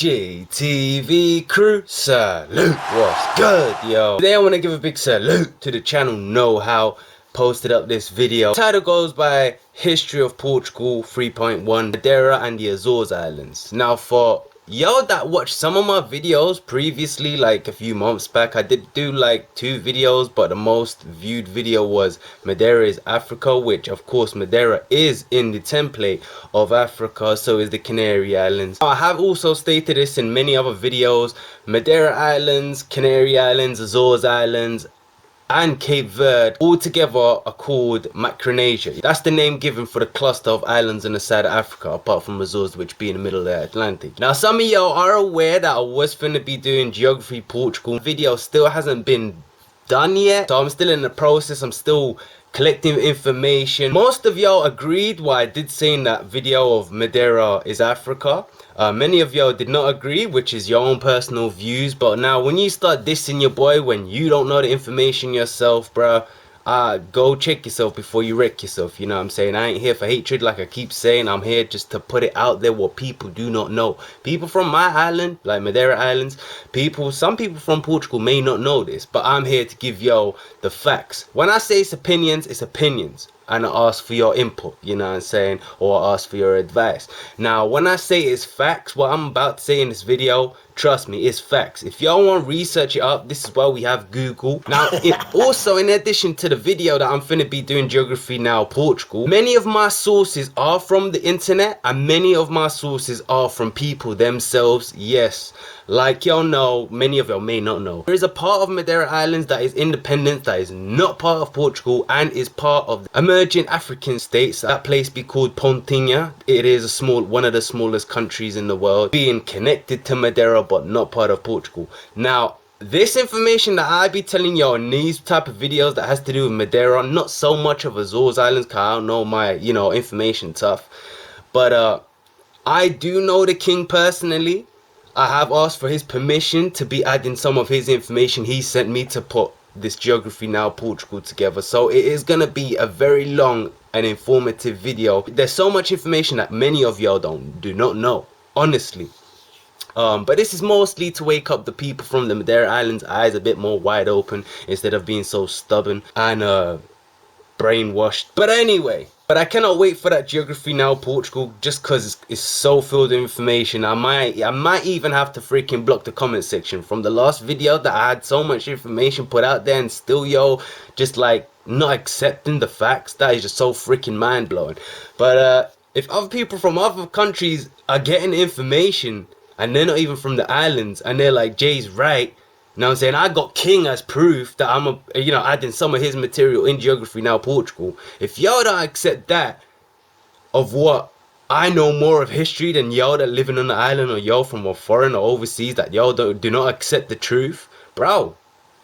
GTV crew, salute, what's good, yo? Today I want to give a big salute to the channel Know How. Posted up this video. The title goes by History of Portugal 3.1 Madeira and the Azores Islands. Now for y'all that watched some of my videos previously, like a few months back, I did do like 2 videos, but the most viewed video was Madeira is Africa, which of course Madeira is in the template of Africa, so is the Canary Islands. I have also stated this in many other videos. Madeira Islands, Canary Islands, Azores Islands and Cape Verde all together are called Micronesia. That's the name given for the cluster of islands on the side of Africa, apart from Azores, which be in the middle of the Atlantic. Now some of y'all are aware that I was finna be doing Geography Portugal. The video still hasn't been done yet, so I'm still in the process. I'm still collecting information. Most of y'all agreed what I did say in that video of Madeira is Africa. Many of y'all did not agree, which is your own personal views. But now when you start dissing your boy when you don't know the information yourself, bruh, go check yourself before you wreck yourself. You know what I'm saying? I ain't here for hatred, like I keep saying. I'm here just to put it out there what people do not know. People from my island, like Madeira Islands, some people from Portugal may not know this, but I'm here to give y'all the facts. When I say it's opinions, it's opinions. And I ask for your input, you know what I'm saying, or I ask for your advice. Now when I say it's facts, what I'm about to say in this video, trust me, it's facts. If y'all want to research it up, this is why we have Google. Now also, in addition to the video that I'm finna be doing Geography Now Portugal, many of my sources are from the internet and many of my sources are from people themselves. Yes, like y'all know, many of y'all may not know, there is a part of Madeira Islands that is independent, that is not part of Portugal and is part of the emerging African states. That place be called Pontinha. It is one of the smallest countries in the world, being connected to Madeira but not part of Portugal. Now this information that I be telling y'all in these type of videos that has to do with Madeira, not so much of Azores Islands, cause I don't know my information tough, but I do know the king personally. I have asked for his permission to be adding some of his information he sent me to put this Geography Now Portugal together. So it is gonna be a very long and informative video. There's so much information that many of y'all do not know, honestly. But this is mostly to wake up the people from the Madeira Islands eyes a bit more wide open instead of being so stubborn and brainwashed. But anyway, I cannot wait for that Geography Now Portugal just because it's so filled with information. I might even have to freaking block the comment section from the last video that I had so much information put out there and still yo just like not accepting the facts. That is just so freaking mind-blowing. But if other people from other countries are getting information and they're not even from the islands and they're like, Jay's right, you know what I'm saying, I got King as proof that I'm adding some of his material in Geography Now Portugal. If y'all don't accept that, of what I know more of history than y'all that living on the island, or y'all from a foreign or overseas that y'all do not accept the truth, bro,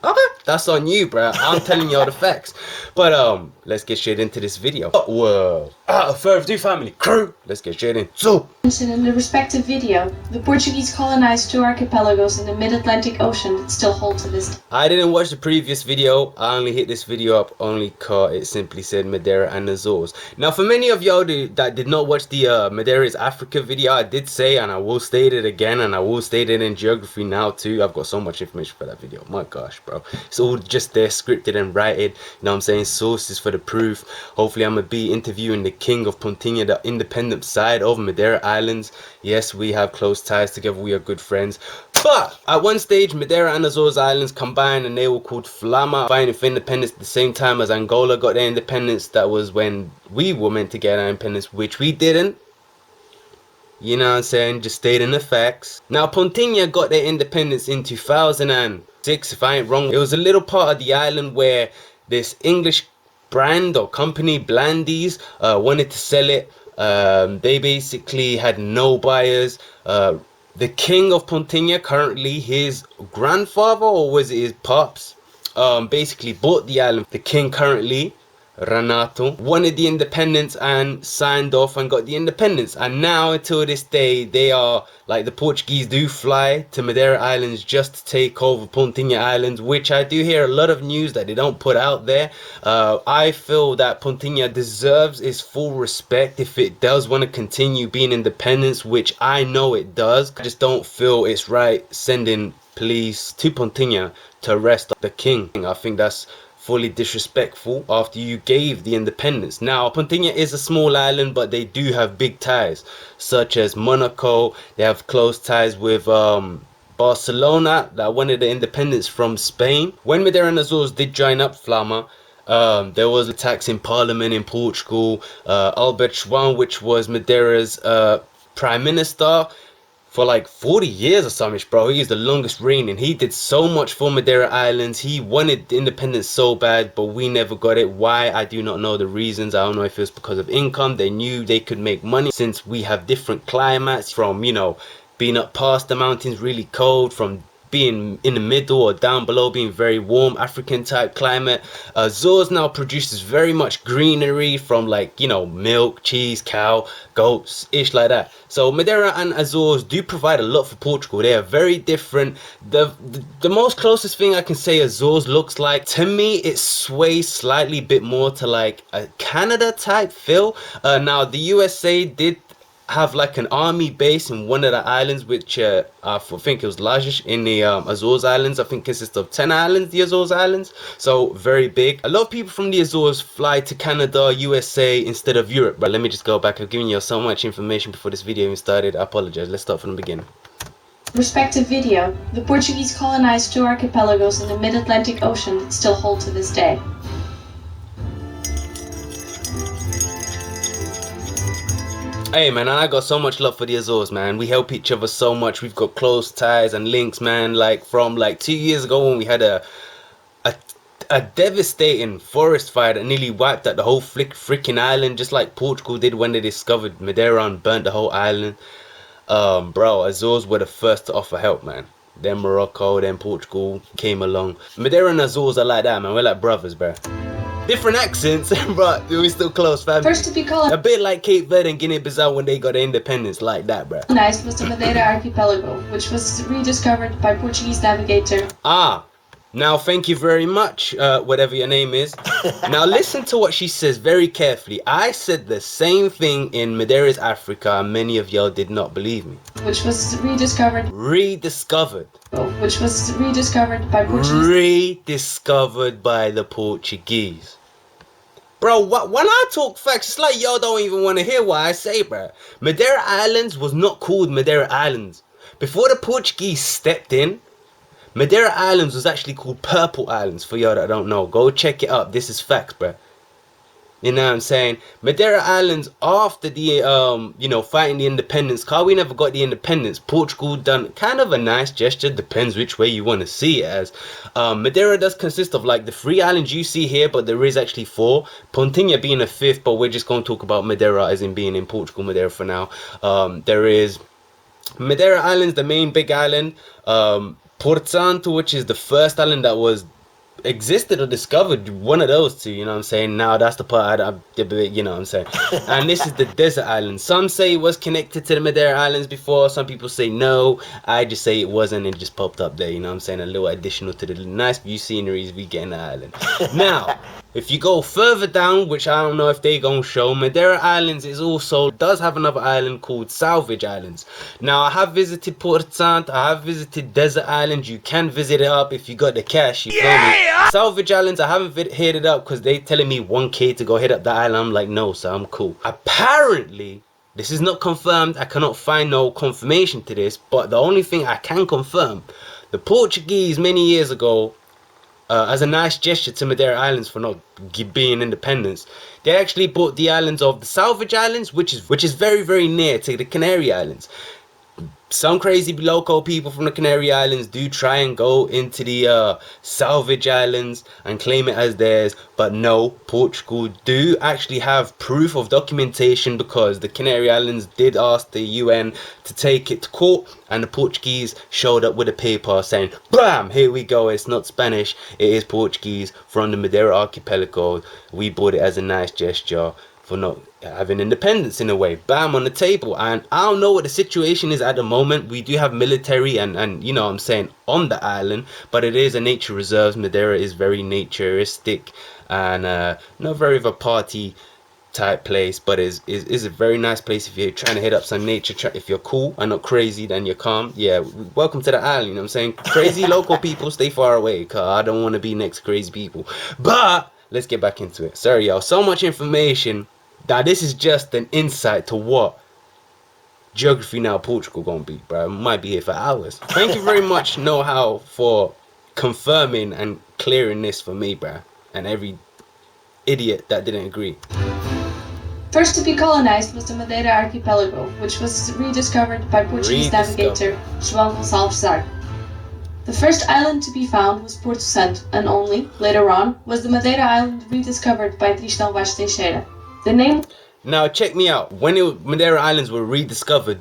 okay, that's on you, bro. I'm telling y'all the facts. But let's get straight into this video. Whoa, further ado, family crew, let's get straight in. So in the respective video, the Portuguese colonized 2 archipelagos in the mid-Atlantic Ocean that still hold to this day. I didn't watch the previous video. I only hit this video up only cause it simply said Madeira and Azores. Now for many of y'all that did not watch the Madeira is Africa video, I did say, and I will state it again, and I will state it in Geography Now too. I've got so much information for that video, my gosh, bro. It's all just there, scripted and written, you know what I'm saying, sources for the proof. Hopefully I'm gonna be interviewing the king of Pontinha, the independent side of Madeira Islands. Yes, we have close ties together, we are good friends. But at one stage, Madeira and Azores Islands combined and they were called Flama, fighting for independence at the same time as Angola got their independence. That was when we were meant to get our independence, which we didn't. You know what I'm saying, just stating the facts. Now Pontinha got their independence in 2006, if I ain't wrong. It was a little part of the island where this English brand or company, Blandies, wanted to sell it. They basically had no buyers. The king of Pontinha, currently his grandfather, or was it his pops, basically bought the island. The king currently Renato wanted the independence and signed off and got the independence, and now until this day they are like, the Portuguese do fly to Madeira Islands just to take over Pontinha Islands, which I do hear a lot of news that they don't put out there. I feel that Pontinha deserves its full respect if it does want to continue being independent, which I know it does. I just don't feel it's right sending police to Pontinha to arrest the king. I think that's fully disrespectful after you gave the independence. Now, Pontinha is a small island, but they do have big ties, such as Monaco. They have close ties with Barcelona, that wanted the independence from Spain. When Madeira and Azores did join up Flama, there was attacks in Parliament in Portugal. Albert Schwan, which was Madeira's prime minister for like 40 years or something, bro. He is the longest reigning. He did so much for Madeira Islands. He wanted independence so bad, but we never got it. Why? I do not know the reasons. I don't know if it was because of income. They knew they could make money since we have different climates, from, you know, being up past the mountains really cold, from being in the middle or down below being very warm African type climate. Azores now produces very much greenery, from like, you know, milk, cheese, cow, goats, ish like that. So Madeira and Azores do provide a lot for Portugal. They are very different. The most closest thing I can say Azores looks like, to me, it sways slightly bit more to like a Canada type feel. Now the USA did have like an army base in one of the islands, which I think it was largest in the Azores Islands. I think consists of 10 islands, the Azores Islands, so very big. A lot of people from the Azores fly to Canada, USA instead of Europe. But let me just go back. I've given you so much information before this video even started. I apologize. Let's start from the beginning. Respective video, the Portuguese colonized two archipelagos in the mid-Atlantic Ocean that still hold to this day. Hey man, I got so much love for the Azores, man. We help each other so much. We've got close ties and links, man. Like from like 2 years ago when we had a devastating forest fire that nearly wiped out the whole freaking island, just like Portugal did when they discovered Madeira and burnt the whole island. Bro, Azores were the first to offer help, man. Then Morocco, then Portugal came along. Madeira and Azores are like that, man. We're like brothers, bro. Different accents, but we're still close family. First to be colonized, a bit like Cape Verde and Guinea-Bissau when they got their independence, like that, bro. was the Madeira archipelago, which was rediscovered by Portuguese navigator. Now thank you very much, whatever your name is. Now listen to what she says very carefully. I said the same thing in Madeira's Africa, and many of y'all did not believe me. Which was rediscovered. Rediscovered. Which was rediscovered by Portuguese. Rediscovered by the Portuguese. Bro, when I talk facts, it's like y'all don't even want to hear what I say, bro. Madeira Islands was not called Madeira Islands. Before the Portuguese stepped in, Madeira Islands was actually called Purple Islands, for y'all that don't know. Go check it up. This is facts, bro. You know what I'm saying? Madeira Islands, after the, you know, fighting the independence, cause we never got the independence, Portugal done kind of a nice gesture, depends which way you want to see it as. Madeira does consist of like the 3 islands you see here, but there is actually 4. Pontinha being a 5th, but we're just going to talk about Madeira as in being in Portugal, Madeira for now. There is Madeira Islands, the main big island. Porto Santo, which is the first island that was existed or discovered, one of those two, you know what I'm saying? Now that's the part you know what I'm saying? And this is the desert island. Some say it was connected to the Madeira Islands before, some people say no. I just say it wasn't, it just popped up there, you know what I'm saying? A little additional to the nice view sceneries we get in the island. Now if you go further down, which I don't know if they gonna show, Madeira Islands is also does have another island called Salvage Islands. Now I have visited Porto Santo, I have visited Desert Island. You can visit it up if you got the cash, you feel me? Salvage Islands, I haven't hit it up because they telling me 1K to go hit up the island. I'm like, no, so I'm cool. Apparently, this is not confirmed. I cannot find no confirmation to this, but the only thing I can confirm, the Portuguese many years ago, as a nice gesture to Madeira Islands for not being independence, they actually bought the islands of the Salvage Islands, which is very, very near to the Canary Islands. some crazy local people from the Canary Islands do try and go into the salvage islands and claim it as theirs, but no, Portugal do actually have proof of documentation, because the Canary Islands did ask the UN to take it to court, and the Portuguese showed up with a paper saying, bam, here we go, it's not Spanish, it is Portuguese from the Madeira archipelago. We bought it as a nice gesture for not having independence in a way. Bam, on the table. And I don't know what the situation is at the moment. We do have military and you know what I'm saying, on the island, but it is a nature reserve. Madeira is very naturistic and not very of a party type place, but is a very nice place if you're trying to hit up some nature. If you're cool and not crazy, then you're calm. Yeah, welcome to the island, you know what I'm saying? Crazy local people, stay far away, cause I don't want to be next to crazy people. But let's get back into it. Sorry y'all, so much information that this is just an insight to what Geography Now Portugal gonna be, bro. I might be here for hours. Thank you very much, Know How, for confirming and clearing this for me, bro, and every idiot that didn't agree. First to be colonized was the Madeira archipelago, which was rediscovered by Portuguese navigator João Gonçalves. The first island to be found was Porto Santo, and only, later on, was the Madeira island rediscovered by Tristão Vaz Teixeira. The name... Now check me out. When Madeira Islands were rediscovered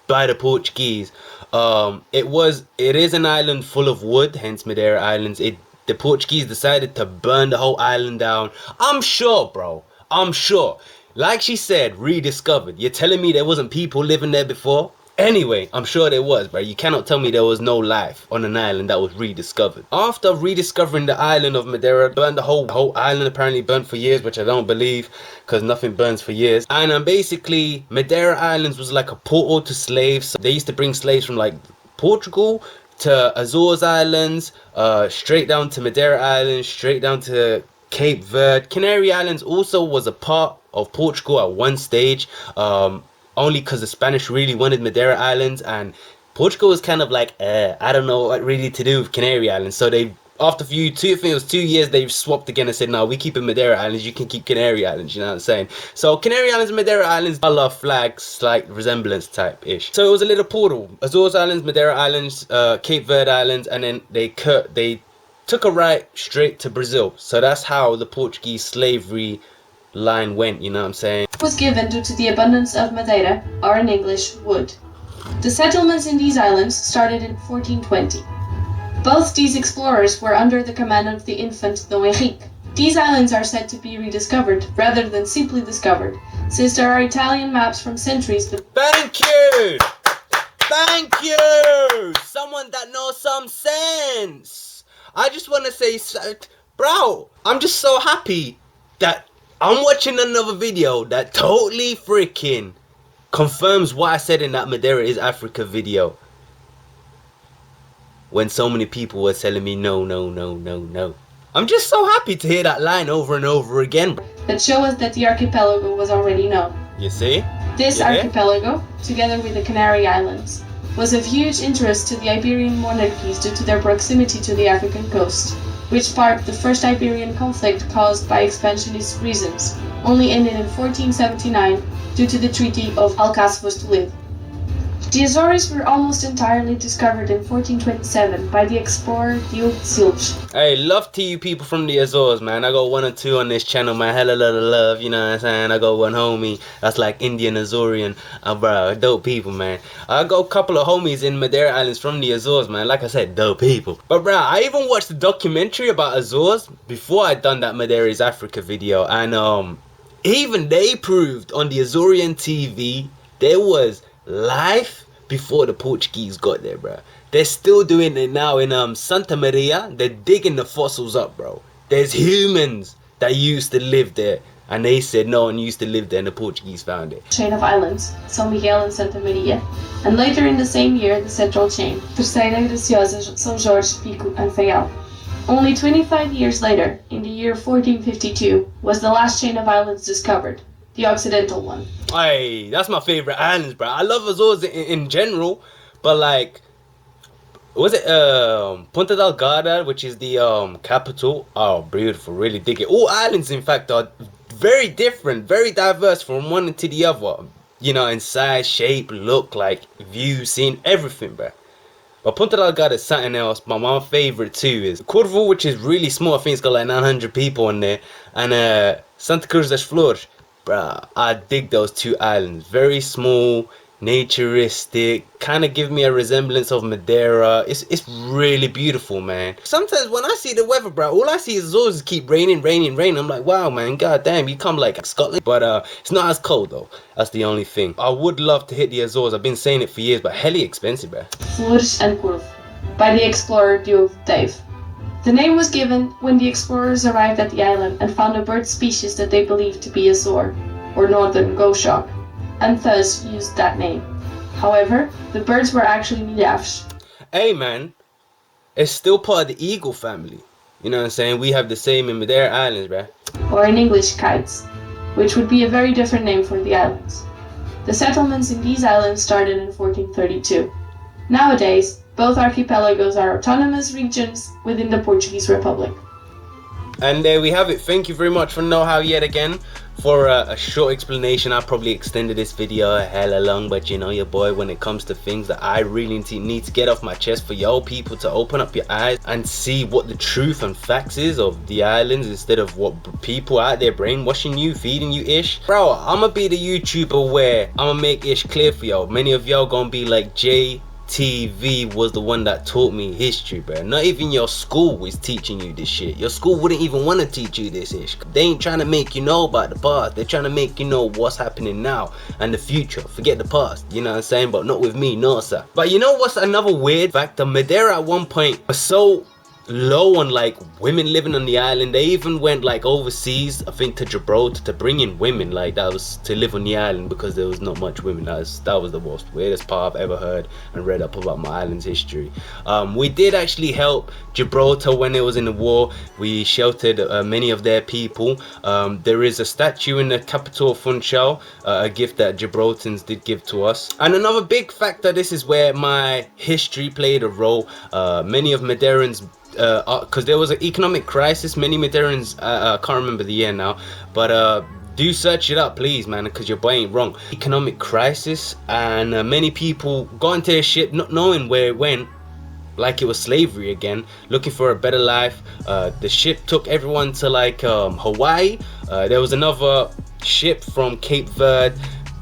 by the Portuguese, it is an island full of wood, hence Madeira Islands. The Portuguese decided to burn the whole island down. I'm sure, bro. I'm sure. Like she said, rediscovered. You're telling me there wasn't people living there before? Anyway, I'm sure there was, bro. You cannot tell me there was no life on an island that was rediscovered. After rediscovering the island of Madeira, burned the whole island, apparently burnt for years, which I don't believe, because nothing burns for years. And basically, Madeira Islands was like a portal to slaves. They used to bring slaves from like Portugal to Azores Islands, straight down to Madeira Islands, straight down to Cape Verde. Canary Islands also was a part of Portugal at one stage. Only because the Spanish really wanted Madeira Islands, and Portugal was kind of like, I don't know what really to do with Canary Islands. So they, after I think it was 2 years, they swapped again and said, no, we keep Madeira Islands, you can keep Canary Islands, you know what I'm saying? So Canary Islands and Madeira Islands, a la flag, slight resemblance type-ish. So it was a little portal. Azores Islands, Madeira Islands, Cape Verde Islands, and then they took a right straight to Brazil. So that's how the Portuguese slavery line went, you know what I'm saying? Was given due to the abundance of Madeira, or in English, wood. The settlements in these islands started in 1420. Both these explorers were under the command of the infant Dom Henrique. These islands are said to be rediscovered rather than simply discovered, since there are Italian maps from centuries. Thank you! Thank you! Someone that knows some sense! I just want to say, bro, I'm just so happy that I'm watching another video that totally freaking confirms what I said in that Madeira is Africa video. When so many people were telling me no, no, no, no, no. I'm just so happy to hear that line over and over again. That show us that the archipelago was already known. You see? This archipelago, together with the Canary Islands, was of huge interest to the Iberian monarchies due to their proximity to the African coast, which sparked the first Iberian conflict caused by expansionist reasons, only ended in 1479 due to the Treaty of Alcáçovas Toledo. The Azores were almost entirely discovered in 1427 by the explorer Diogo de Silves. Hey, love to you people from the Azores, man. I got 1 or 2 on this channel, man. Hella lot of love, you know what I'm saying? I got one homie that's like Indian Azorean. Bro, dope people, man. I got a couple of homies in Madeira Islands from the Azores, man. Like I said, dope people. But bro, I even watched the documentary about Azores before I done that Madeira is Africa video, and even they proved on the Azorean TV there was life before the Portuguese got there, bro. They're still doing it now in Santa Maria. They're digging the fossils up, bro. There's humans that used to live there, and they said no one used to live there and the Portuguese found it. Chain of islands, São Miguel and Santa Maria, and later in the same year the central chain, Terceira, Graciosa, São Jorge, Pico and Faial. Only 25 years later, in the year 1452, was the last chain of islands discovered, the Occidental one. Hey, that's my favorite islands, bro. I love Azores in general, but like, was it Ponta Delgada, which is the capital? Oh, beautiful, really dig it. All islands, in fact, are very different, very diverse from one to the other. you know, in size, shape, look, like view, scene, everything, bruh. But Ponta Delgada is something else. But my favorite too is Corvo, which is really small. I think it's got like 900 people on there. And Santa Cruz das Flores. Bruh, I dig those two islands. Very small, naturistic, kind of give me a resemblance of Madeira. It's really beautiful, man. Sometimes when I see the weather, bro, all I see is Azores keep raining. I'm like, wow, man, god damn, you come like Scotland. But it's not as cold though. That's the only thing. I would love to hit the Azores. I've been saying it for years, but hella expensive, bro. Flores and Corvo, by the explorer Diogo Dave. The name was given when the explorers arrived at the island and found a bird species that they believed to be Azore, or northern goshawk, and thus used that name. However, the birds were actually milhares. Hey man, it's still part of the eagle family. You know what I'm saying? We have the same in Madeira Islands, bruh. Or in English, kites, which would be a very different name for the islands. The settlements in these islands started in 1432. Nowadays, both archipelagos are autonomous regions within the Portuguese Republic. And there we have it. Thank you very much for know-how yet again. For a short explanation, I probably extended this video a hella long, but you know your boy, when it comes to things that I really need to get off my chest for y'all people to open up your eyes and see what the truth and facts is of the islands, instead of what people out there brainwashing you, feeding you ish. Bro, I'ma be the YouTuber where I'ma make ish clear for y'all. Many of y'all gonna be like, JTV was the one that taught me history, bro. Not even your school is teaching you this shit. Your school wouldn't even want to teach you this ish. They ain't trying to make you know about the past. They're trying to make you know what's happening now and the future. Forget the past, you know what I'm saying? But not with me, no sir. But you know what's another weird factor? Madeira at one point was so low on like women living on the island. They even went like overseas, I think to Gibraltar, to bring in women like that was to live on the island, because there was not much women. That was the most weirdest part I've ever heard and read up about my island's history. We did actually help Gibraltar when it was in the war. We sheltered many of their people. There is a statue in the capital of Funchal, a gift that Gibraltans did give to us. And another big factor, this is where my history played a role. Many of Madeirans, because there was an economic crisis, many Madeirans, I can't remember the year now, but do search it up please, man, because your boy ain't wrong. Economic crisis, and many people got into their ship not knowing where it went, like it was slavery again, looking for a better life. The ship took everyone to like Hawaii. There was another ship from Cape Verde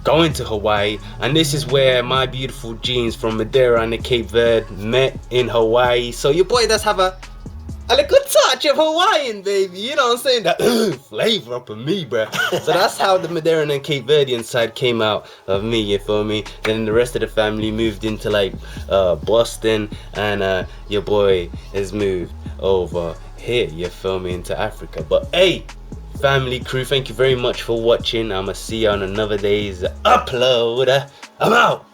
going to Hawaii, and this is where my beautiful genes from Madeira and the Cape Verde met in Hawaii. So your boy does have a good touch of Hawaiian, baby, you know what I'm saying? That flavor up of me, bruh. So that's how the Madeiran and Cape Verdean side came out of me, you feel me? Then the rest of the family moved into like Boston, and your boy has moved over here, you feel me, into Africa. But hey, family, crew, thank you very much for watching. I'ma see you on another day's upload. I'm out.